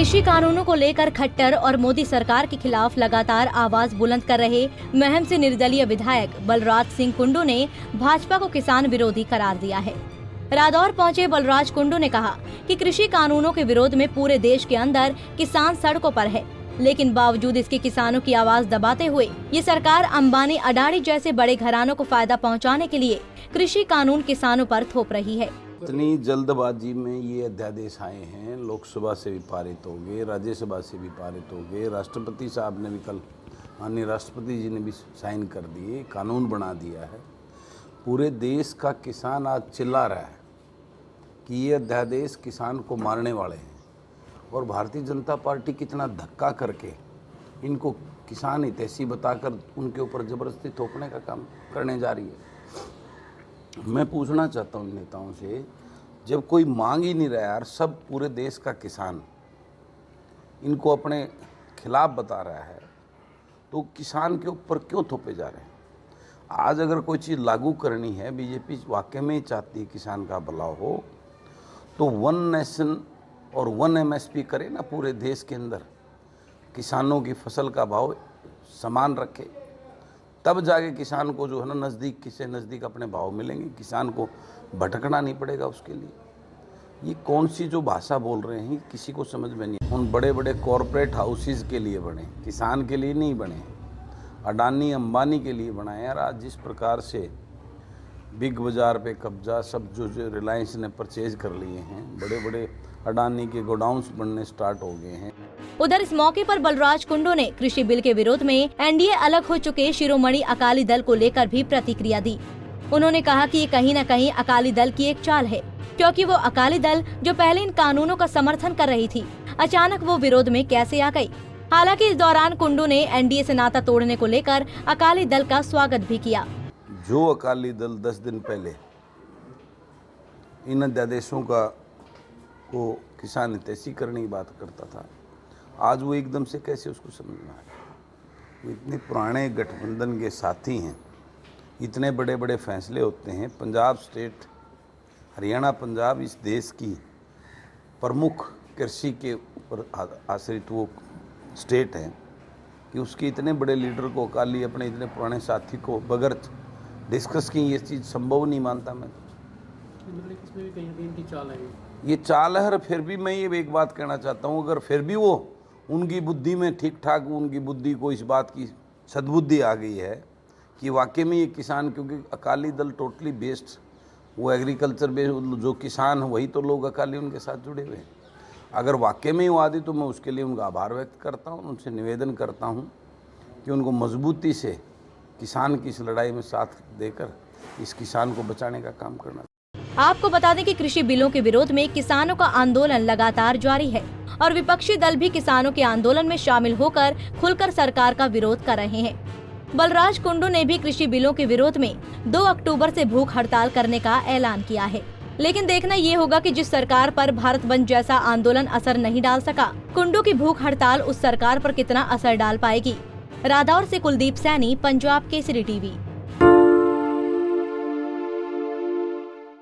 कृषि कानूनों को लेकर खट्टर और मोदी सरकार के खिलाफ लगातार आवाज बुलंद कर रहे महम से निर्दलीय विधायक बलराज सिंह कुंडू ने भाजपा को किसान विरोधी करार दिया है। रादौर पहुंचे बलराज कुंडू ने कहा कि कृषि कानूनों के विरोध में पूरे देश के अंदर किसान सड़कों पर है, लेकिन बावजूद इसके किसानों की आवाज दबाते हुए ये सरकार अंबानी अडानी जैसे बड़े घरानों को फायदा पहुंचाने के लिए कृषि कानून किसानों पर थोप रही है। इतनी जल्दबाजी में ये अध्यादेश आए हैं, लोकसभा से भी पारित हो गए, राज्यसभा से भी पारित हो गए, राष्ट्रपति साहब ने भी कल माननीय राष्ट्रपति जी ने भी साइन कर दिए, कानून बना दिया है। पूरे देश का किसान आज चिल्ला रहा है कि ये अध्यादेश किसान को मारने वाले हैं और भारतीय जनता पार्टी कितना धक्का करके इनको किसान हितैषी बताकर उनके ऊपर ज़बरदस्ती थोपने का काम करने जा रही है। मैं पूछना चाहता हूँ नेताओं से, जब कोई मांग ही नहीं रहा यार, सब पूरे देश का किसान इनको अपने खिलाफ बता रहा है, तो किसान के ऊपर क्यों थोपे जा रहे हैं? आज अगर कोई चीज़ लागू करनी है, बीजेपी वाकई में ही चाहती है किसान का भला हो, तो वन नेशन और वन एमएसपी करे ना, पूरे देश के अंदर किसानों की फसल का भाव समान रखे, तब जाके किसान को जो है ना नज़दीक से नज़दीक अपने भाव मिलेंगे, किसान को भटकना नहीं पड़ेगा उसके लिए। ये कौन सी जो भाषा बोल रहे हैं किसी को समझ में नहीं। उन बड़े बड़े कॉरपोरेट हाउसेस के लिए बने, किसान के लिए नहीं बने, अडानी अंबानी के लिए बनाए। यार आज जिस प्रकार से बिग बाज़ार पे कब्जा सब जो रिलायंस ने परचेज कर लिए हैं, बड़े बड़े अडानी के गोडाउन्स बनने स्टार्ट हो गए हैं। उधर इस मौके पर बलराज कुंडू ने कृषि बिल के विरोध में एनडीए अलग हो चुके शिरोमणि अकाली दल को लेकर भी प्रतिक्रिया दी। उन्होंने कहा कि ये कहीं न कहीं अकाली दल की एक चाल है, क्योंकि वो अकाली दल जो पहले इन कानूनों का समर्थन कर रही थी, अचानक वो विरोध में कैसे आ गई। हालांकि इस दौरान कुंडू ने एनडीए से नाता तोड़ने को लेकर अकाली दल का स्वागत भी किया। जो अकाली दल 10 दिन पहले इन अध्यादेशों को किसान हितैषी करने की बात करता था, आज वो एकदम से कैसे उसको समझना है? वो इतने पुराने गठबंधन के साथी हैं, इतने बड़े बड़े फैसले होते हैं। पंजाब स्टेट, हरियाणा पंजाब इस देश की प्रमुख कृषि के ऊपर आश्रित वो स्टेट है कि उसके इतने बड़े लीडर को अकाली अपने इतने पुराने साथी को बगैर डिस्कस की ये चीज़ संभव नहीं मानता मैं। इसमें भी कहीं इनकी चाल है, ये चाल है। फिर भी मैं ये एक बात कहना चाहता हूँ, अगर फिर भी वो उनकी बुद्धि में ठीक ठाक, उनकी बुद्धि को इस बात की सद्बुद्धि आ गई है कि वाकई में ये किसान, क्योंकि अकाली दल टोटली बेस्ड, वो एग्रीकल्चर बेस्ड, जो किसान वही तो लोग अकाली उनके साथ जुड़े हुए हैं। अगर वाकई में वो आदि, तो मैं उसके लिए उनका आभार व्यक्त करता हूँ, उनसे निवेदन करता हूँ कि उनको मजबूती से किसान की इस लड़ाई में साथ देकर इस किसान को बचाने का काम करना। आपको बता दें कि कृषि बिलों के विरोध में किसानों का आंदोलन लगातार जारी है और विपक्षी दल भी किसानों के आंदोलन में शामिल होकर खुलकर सरकार का विरोध कर रहे हैं। बलराज कुंडू ने भी कृषि बिलों के विरोध में 2 अक्टूबर से भूख हड़ताल करने का ऐलान किया है, लेकिन देखना ये होगा कि जिस सरकार पर भारत बंद जैसा आंदोलन असर नहीं डाल सका, कुंडू की भूख हड़ताल उस सरकार पर कितना असर डाल पाएगी। रादौर से कुलदीप सैनी, पंजाब केसरी टीवी।